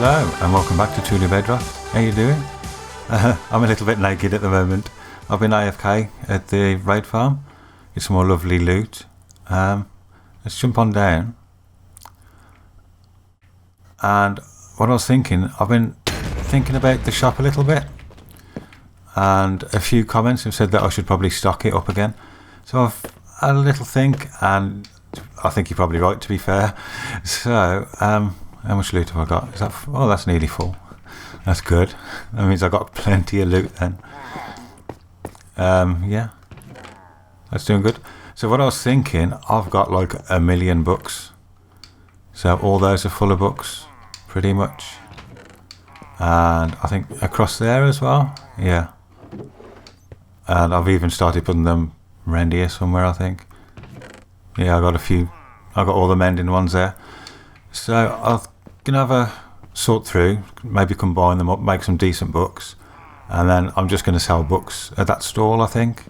Hello and welcome back to Truly Bedrock. How you doing? I'm a little bit naked at the moment. I've been AFK at the raid farm. Get some more lovely loot. Let's jump on down. And what I was thinking, I've been thinking about the shop a little bit. And a few comments have said that I should probably stock it up again. So I've had a little think, and I think you're probably right, to be fair. So, how much loot have I got? Is that oh, that's nearly full. That's good. That means I got plenty of loot then. Yeah, that's doing good. So what I was thinking, I've got like 1 million books. So all those are full of books, pretty much. And I think across there as well. Yeah. And I've even started putting them around here somewhere, I think. Yeah, I got a few. I got all the mending ones there. So I'm going to have a sort through, maybe combine them up, make some decent books. And then I'm just going to sell books at that stall, I think.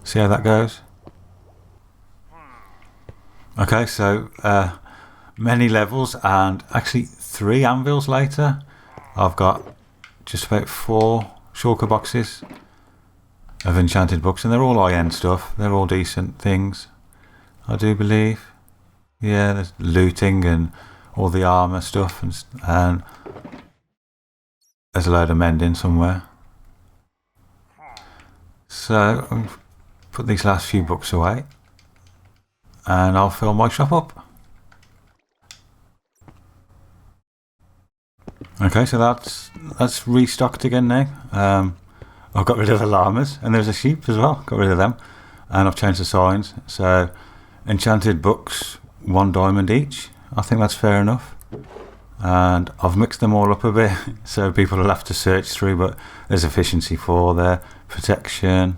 See how that goes. Okay, so many levels, and actually 3 anvils later, I've got just about 4 shulker boxes of enchanted books, and they're all high-end stuff. They're all decent things, I do believe. Yeah, there's looting and all the armour stuff, and there's a load of mending somewhere. So I'll put these last few books away, and I'll fill my shop up. Okay, so that's restocked again now. I've got rid of the llamas, and there's a sheep as well. Got rid of them, and I've changed the signs. So enchanted books, 1 diamond each. I think that's fair enough. And I've mixed them all up a bit, so people will have to search through. But there's efficiency 4 there, protection,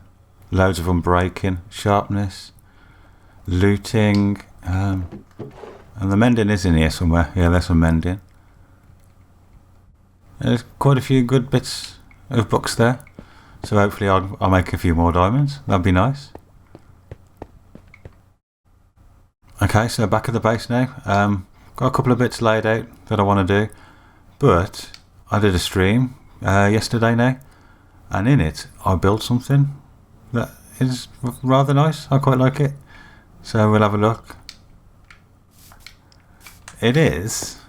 loads of unbreaking, sharpness, looting, and the mending is in here somewhere. Yeah, there's some mending. There's quite a few good bits of books there. So hopefully I'll make a few more diamonds. That'd be nice. Okay, so back at the base now. Got a couple of bits laid out that I want to do. But I did a stream yesterday now. And in it, I built something that is rather nice. I quite like it. So we'll have a look. It's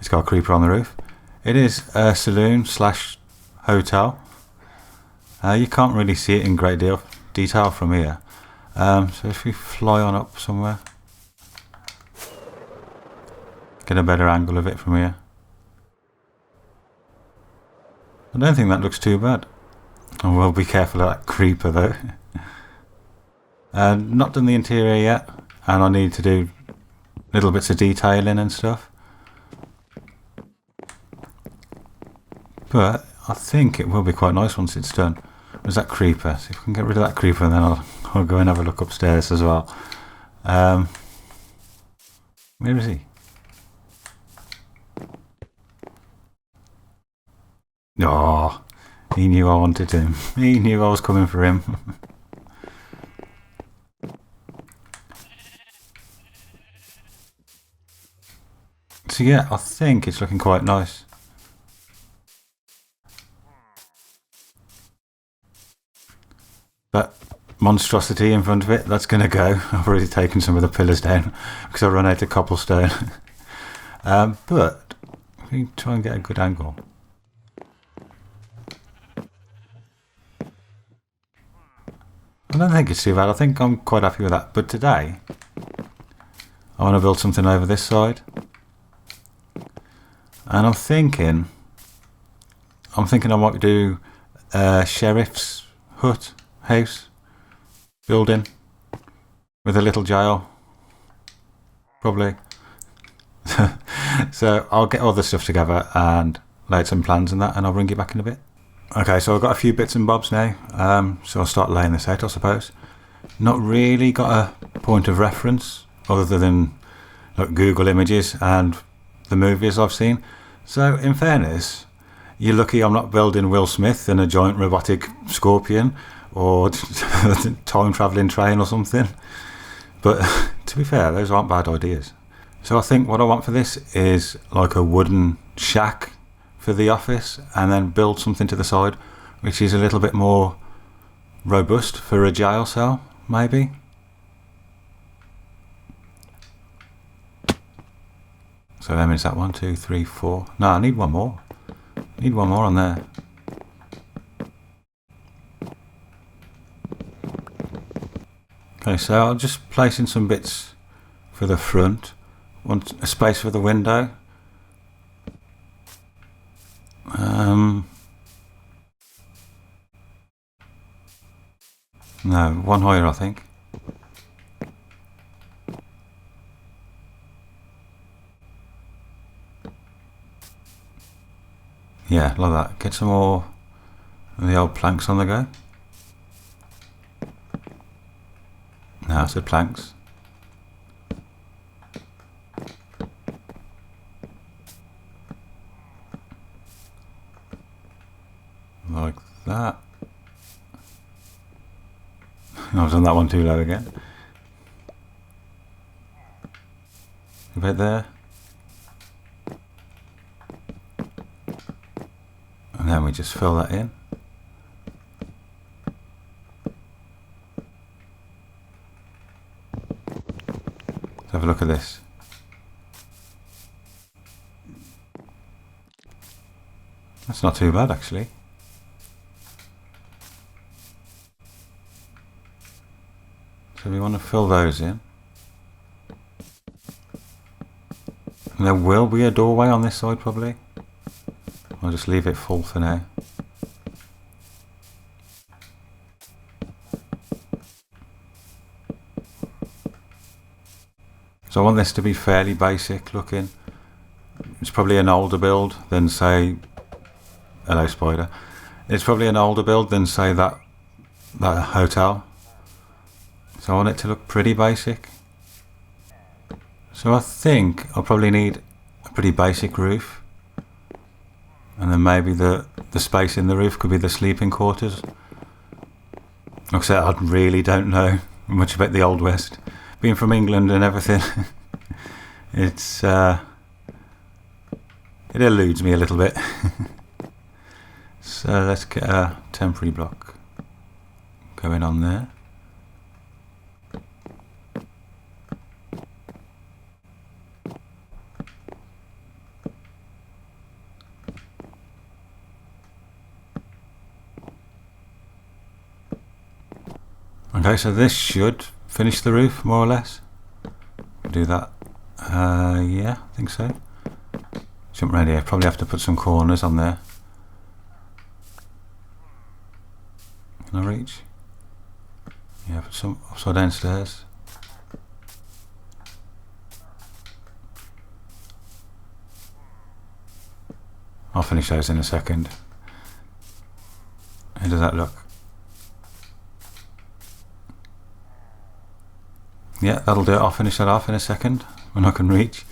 got a creeper on the roof. It is a saloon / hotel. You can't really see it in great detail from here. So if we fly on up somewhere, get a better angle of it from here. I don't think that looks too bad. And we'll be careful of that creeper though. Not done the interior yet, and I need to do little bits of detailing and stuff. But I think it will be quite nice once it's done. There's that creeper. See if I can get rid of that creeper, and then I'll go and have a look upstairs as well. Where is he? Oh, he knew I wanted him. He knew I was coming for him. So yeah, I think it's looking quite nice. That monstrosity in front of it, that's going to go. I've already taken some of the pillars down because I run out of cobblestone. But we can try and get a good angle. I don't think it's too bad. I think I'm quite happy with that. But today, I want to build something over this side. And I'm thinking I might do a sheriff's hut, house, building, with a little jail, probably. So I'll get all the stuff together and lay some plans and that, and I'll bring you back in a bit. Okay, so I've got a few bits and bobs now, so I'll start laying this out, I suppose. Not really got a point of reference other than like Google images and the movies I've seen. So in fairness, you're lucky I'm not building Will Smith and a giant robotic scorpion or time travelling train or something. But to be fair, those aren't bad ideas. So I think what I want for this is like a wooden shack for the office and then build something to the side which is a little bit more robust for a jail cell, maybe. So that means that 1, 2, 3, 4. No, I need one more. Need one more on there. Okay, so I'll just place in some bits for the front. Want a space for the window. No, one higher, I think. Yeah, like that. Get some more of the old planks on the go. No, I said planks. Like that. I was on that one too low again. A bit there. And then we just fill that in. Let's have a look at this. That's not too bad actually. So we want to fill those in. And there will be a doorway on this side probably. I'll just leave it full for now. So I want this to be fairly basic looking. It's probably an older build than say, hello spider. It's probably an older build than say that hotel. So I want it to look pretty basic. So I think I'll probably need a pretty basic roof. And then maybe the space in the roof could be the sleeping quarters. Like I said, I really don't know much about the Old West. Being from England and everything, it's it eludes me a little bit. So let's get a temporary block going on there. Okay, so this should finish the roof more or less. Do that. Yeah, I think so. Jump around here. Probably have to put some corners on there. Can I reach? Yeah, put some upside down stairs. I'll finish those in a second. How does that look? Yeah, that'll do it. I'll finish that off in a second when I can reach.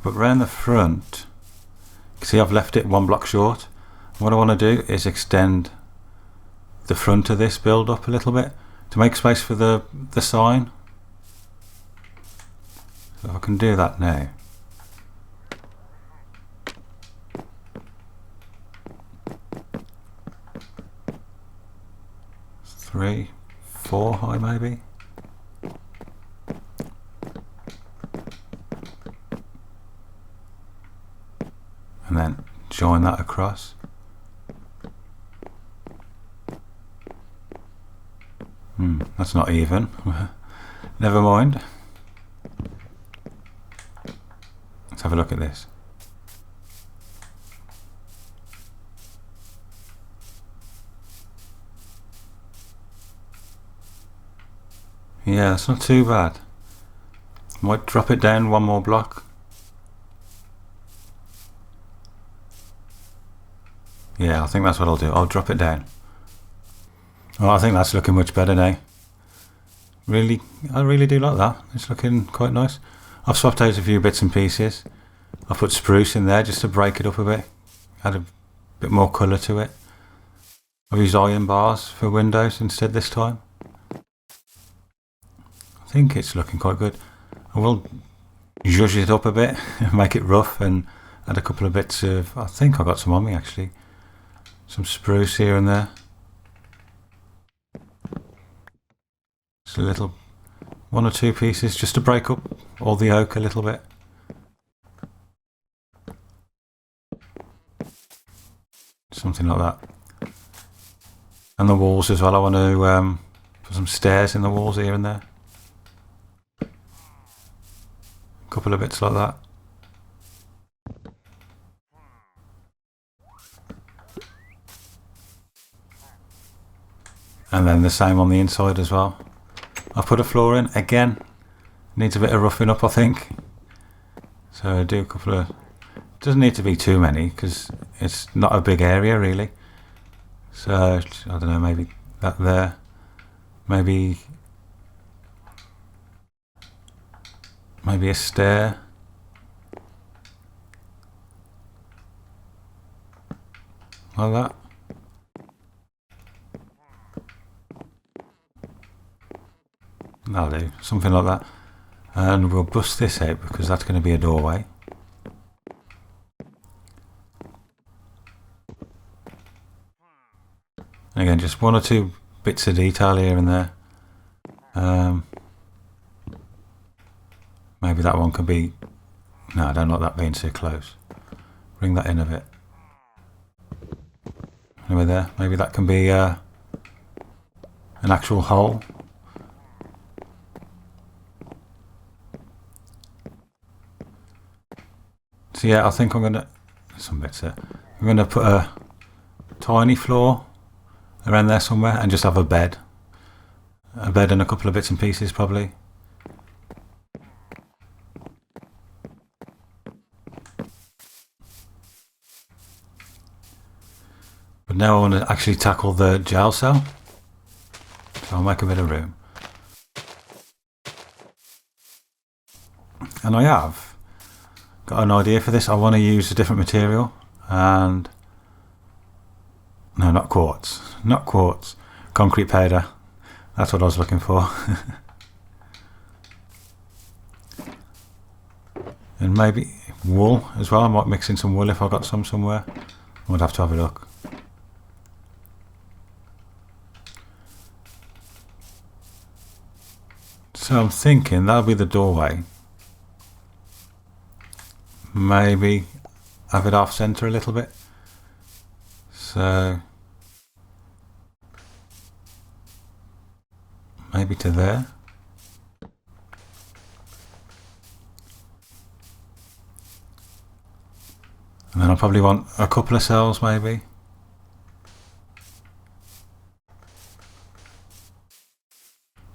But around the front, you see I've left it one block short. What I want to do is extend the front of this build up a little bit to make space for the sign. So I can do that now. Three, 4 high maybe. And then join that across. That's not even. Never mind. Let's have a look at this. Yeah, that's not too bad. Might drop it down one more block. Yeah, I think that's what I'll do. I'll drop it down. Oh, I think that's looking much better now. I really do like that. It's looking quite nice. I've swapped out a few bits and pieces. I've put spruce in there just to break it up a bit. Add a bit more colour to it. I've used iron bars for windows instead this time. I think it's looking quite good. I will zhuzh it up a bit and make it rough and Add a couple of bits of, I think I got some on me actually, some spruce here and there. Just a little, 1 or 2 pieces just to break up all the oak a little bit. Something like that. And the walls as well, I want to put some stairs in the walls here and there. A couple of bits like that. And then the same on the inside as well. I've put a floor in, again, needs a bit of roughing up I think. So I do a couple of, doesn't need to be too many because it's not a big area really. So I don't know, maybe that there, maybe a stair. Like that. That'll do, something like that. And we'll bust this out because that's going to be a doorway. Again, just 1 or 2 bits of detail here and there. Maybe that one could be, no, I don't like that being too close. Bring that in a bit. Anyway there, maybe that can be an actual hole. So yeah, I think I'm gonna, some bits there. I'm gonna put a tiny floor around there somewhere and just have a bed. A bed and a couple of bits and pieces probably. But now I want to actually tackle the jail cell. So I'll make a bit of room. And I have got an idea for this. I want to use a different material, and no, not quartz, concrete powder, that's what I was looking for. And maybe wool as well. I might mix in some wool if I got some somewhere. I would have to have a look. So I'm thinking that'll be the doorway. Maybe have it off center a little bit. So maybe to there. And then I'll probably want a couple of cells maybe.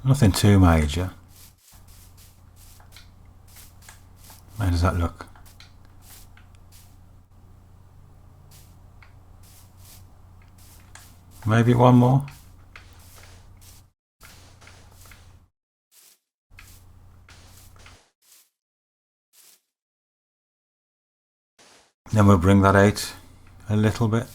Nothing too major. How does that look? Maybe one more. Then we'll bring that out a little bit.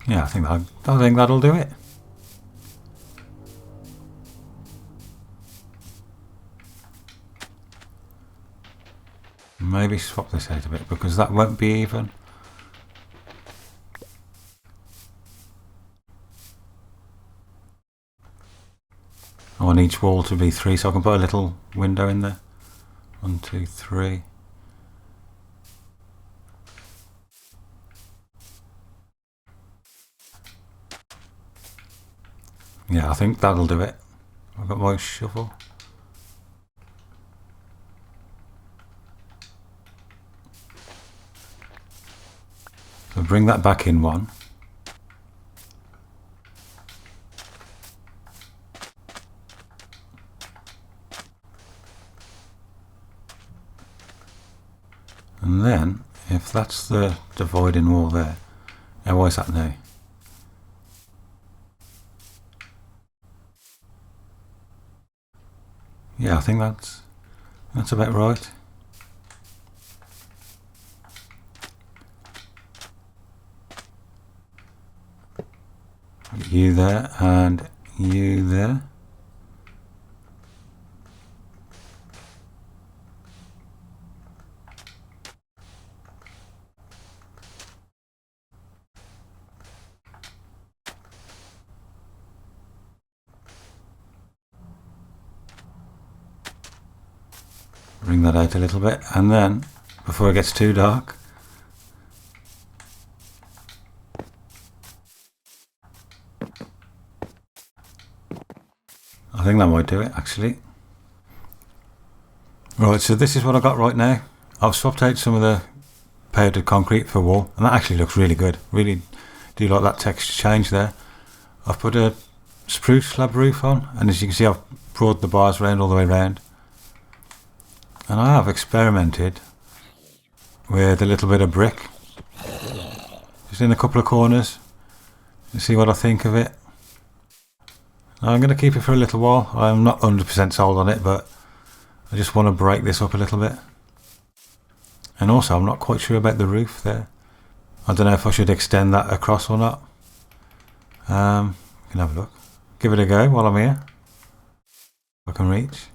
Yeah, I think that'll do it. Maybe swap this out a bit because that won't be even. I want each wall to be 3, so I can put a little window in there. 1, 2, 3. Yeah, I think that'll do it. I've got my shovel. So bring that back in 1. And then, if that's the dividing wall there, why is that now? Yeah, I think that's about right. You there and you there. Bring that out a little bit, and then before it gets too dark, I think that might do it actually. Right, so this is what I got right now. I've swapped out some of the powdered concrete for wall, and that actually looks really good. Really do like that texture change there. I've put a spruce slab roof on, and as you can see I've brought the bars around all the way around. And I have experimented with a little bit of brick, just in a couple of corners, to see what I think of it. Now, I'm going to keep it for a little while. I'm not 100% sold on it, but I just want to break this up a little bit. And also, I'm not quite sure about the roof there. I don't know if I should extend that across or not. You can have a look. Give it a go while I'm here. If I can reach.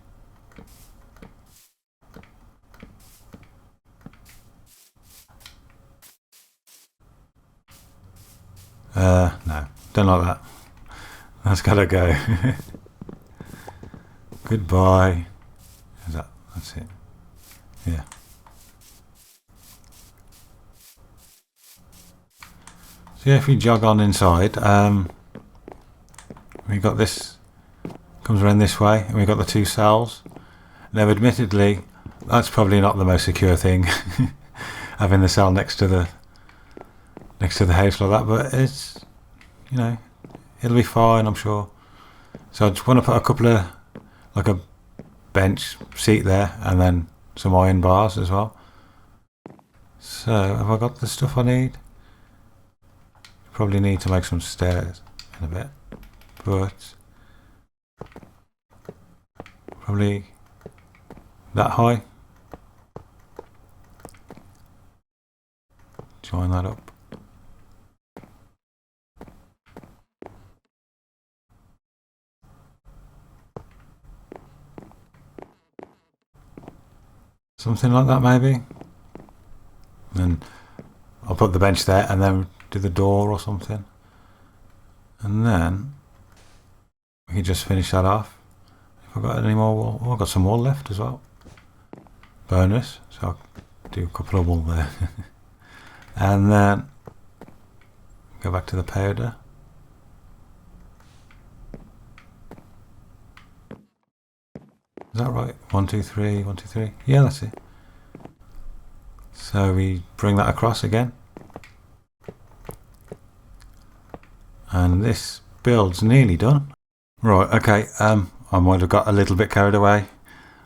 No, don't like that. That's gotta go. Goodbye. That's it. Yeah. So yeah, if we jog on inside, we got this, comes around this way, and we got the two cells. Now admittedly, that's probably not the most secure thing, having the cell next to the house like that, but it's, you know, it'll be fine, I'm sure. So I just want to put a couple of, like a bench seat there, and then some iron bars as well. So have I got the stuff I need? Probably need to make some stairs in a bit, but probably that high. Join that up. Something like that maybe. Then I'll put the bench there and then do the door or something. And then we can just finish that off. If I've got any more wall, oh, I've got some wall left as well. Bonus, so I'll do a couple of wall there. And then go back to the powder. Is that right? 1, 2, 3, 1, 2, 3. Yeah, that's it. So we bring that across again. And this build's nearly done. Right, okay, I might have got a little bit carried away.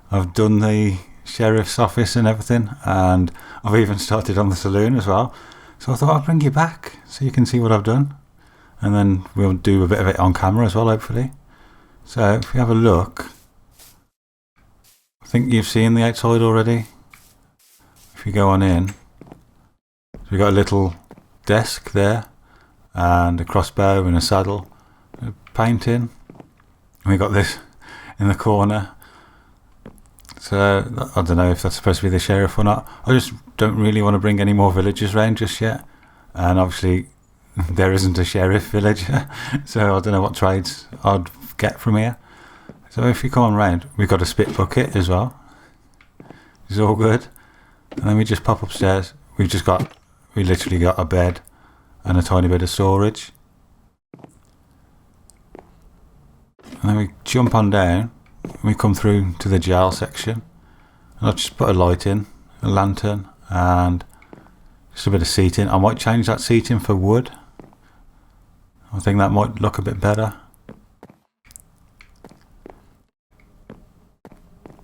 I've done the sheriff's office and everything, and I've even started on the saloon as well. So I thought I'd bring you back so you can see what I've done. And then we'll do a bit of it on camera as well, hopefully. So if we have a look, I think you've seen the outside already. If you go on in, so we've got a little desk there, and a crossbow and a saddle, a painting, and we got this in the corner. So I don't know if that's supposed to be the sheriff or not. I just don't really want to bring any more villagers around just yet, and obviously there isn't a sheriff villager, so I don't know what trades I'd get from here. So if you come on round, we've got a spit bucket as well. It's all good. And then we just pop upstairs. We literally got a bed and a tiny bit of storage. And then we jump on down. We come through to the jail section. And I've just put a light in, a lantern, and just a bit of seating. I might change that seating for wood. I think that might look a bit better.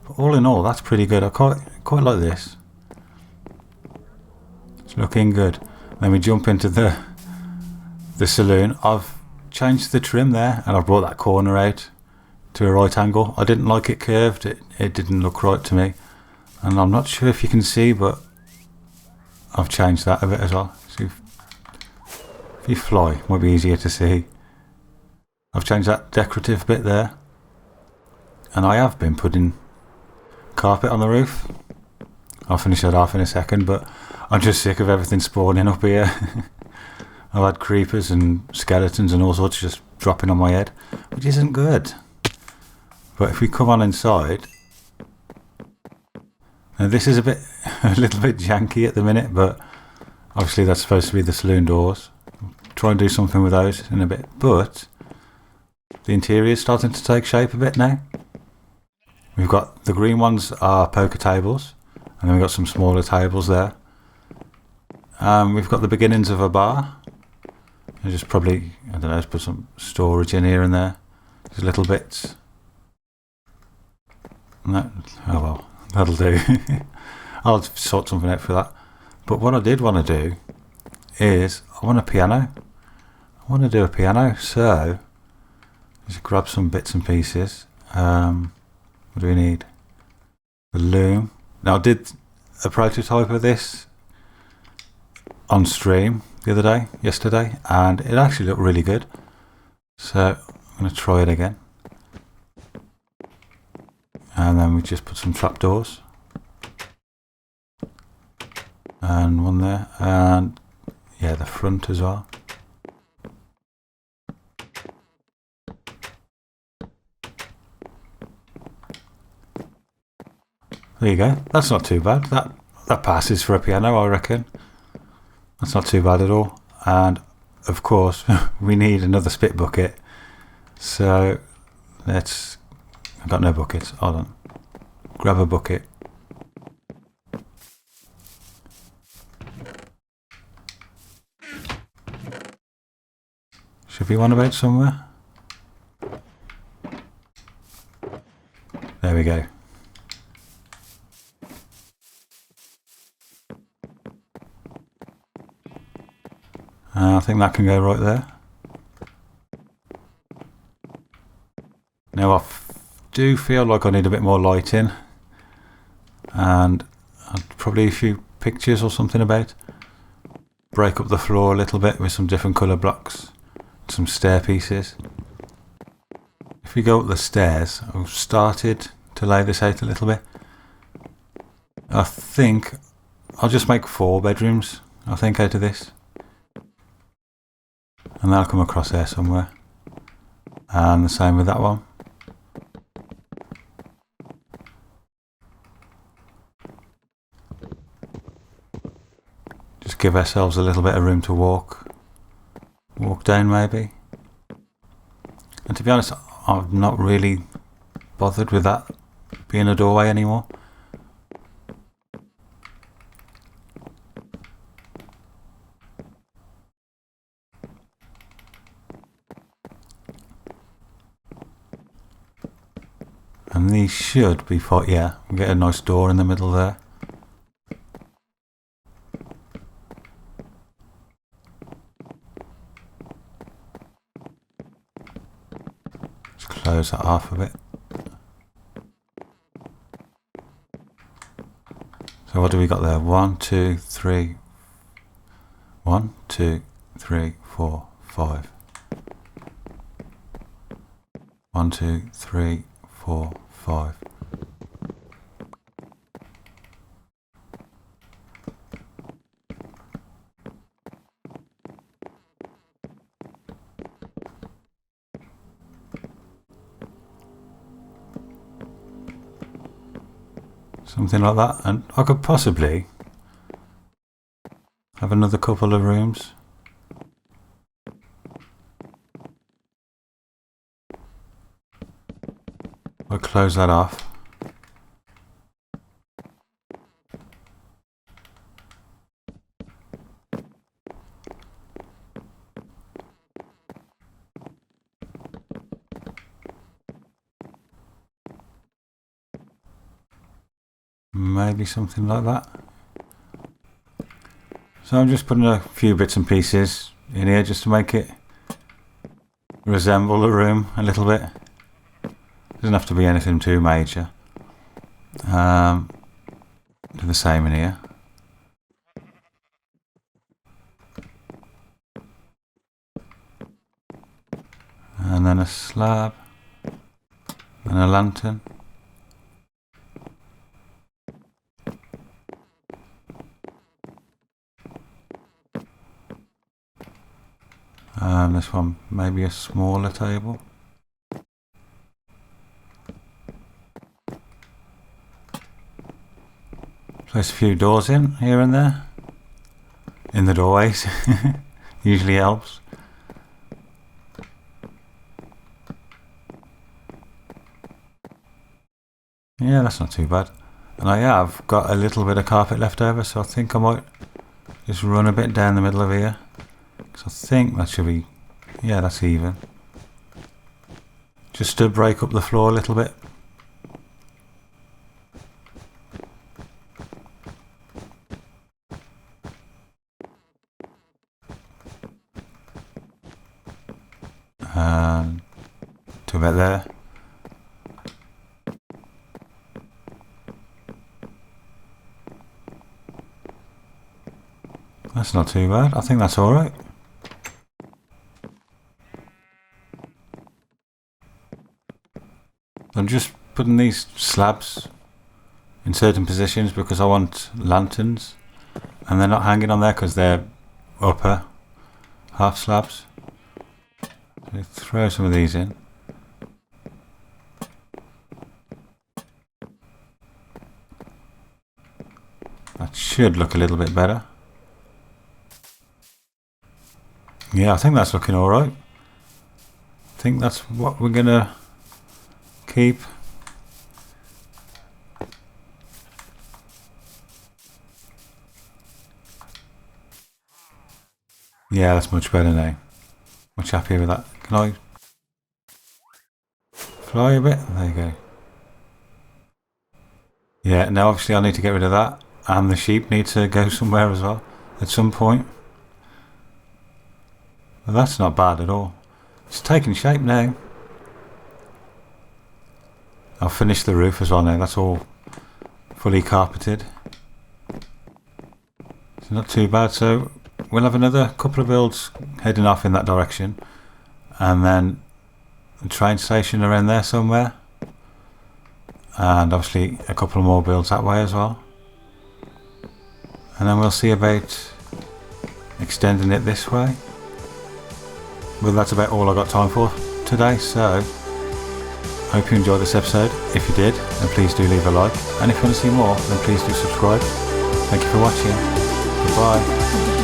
But all in all, that's pretty good. I quite like this. It's looking good. Then we jump into the saloon. I've changed the trim there, and I've brought that corner out to a right angle. I didn't like it curved. It didn't look right to me. And I'm not sure if you can see, but I've changed that a bit as well. So if you fly, it might be easier to see. I've changed that decorative bit there. And I have been putting carpet on the roof. I'll finish that off in a second, but I'm just sick of everything spawning up here. I've had creepers and skeletons and all sorts just dropping on my head, which isn't good. But if we come on inside, now this is a little bit janky at the minute, but obviously that's supposed to be the saloon doors. Try and do something with those in a bit, but the interior is starting to take shape a bit now. We've got the green ones are poker tables, and then we've got some smaller tables there. We've got the beginnings of a bar. I just probably, I don't know, just put some storage in here and there. Just little bits. No, oh well, that'll do. I'll sort something out for that. But what I did want to do is, I want a piano. I want to do a piano, so just grab some bits and pieces. What do we need? The loom. Now I did a prototype of this on stream the other day, yesterday, and it actually looked really good. So I'm going to try it again. And then we just put some trapdoors. And one there, and yeah, the front as well. There you go. That's not too bad. That passes for a piano, I reckon. That's not too bad at all. And of course, we need another spit bucket. So let's. I've got no buckets. Hold on. Grab a bucket. Should be one about somewhere. There we go. I think that can go right there. Now I do feel like I need a bit more lighting, and I'd probably a few pictures or something about. Break up the floor a little bit with some different colour blocks, some stair pieces. If we go up the stairs, I've started to lay this out a little bit. I think I'll just make 4 bedrooms, I think, out of this. And that'll come across there somewhere. And the same with that one. Just give ourselves a little bit of room to walk down maybe. And to be honest, I'm not really bothered with that being a doorway anymore. And these should be fine. Yeah, we'll get a nice door in the middle there. Just close that off a bit. So what do we got there? 1, 2, 3. 1, 2, 3, 4, 5. 1, 2, 3, 4, 5. Something like that, and I could possibly have another couple of rooms. I'll close that off. Maybe something like that. So I'm just putting a few bits and pieces in here just to make it resemble a room a little bit. Doesn't have to be anything too major. Do the same in here. And then a slab and a lantern. This one maybe a smaller table. Place a few doors in here and there. In the doorways. Usually helps. Yeah, that's not too bad. And I've got a little bit of carpet left over, so I think I might just run a bit down the middle of here. Because I think that should be, yeah, that's even. Just to break up the floor a little bit. And to about there. That's not too bad. I think that's alright. I'm just putting these slabs in certain positions because I want lanterns, and they're not hanging on there because they're upper half slabs. So throw some of these in. That should look a little bit better. Yeah, I think that's looking alright. I think that's what we're gonna keep. Yeah, that's much better now. Much happier with that. Can I fly a bit? There you go. Yeah, now obviously I need to get rid of that, and the sheep need to go somewhere as well at some point. Well, that's not bad at all. It's taking shape now. I'll finish the roof as well now. That's all fully carpeted. It's not too bad. So we'll have another couple of builds heading off in that direction, and then a train station around there somewhere, and obviously a couple more builds that way as well. And then we'll see about extending it this way. Well, that's about all I got time for today, so hope you enjoyed this episode. If you did, then please do leave a like, and if you want to see more, then please do subscribe. Thank you for watching. Goodbye.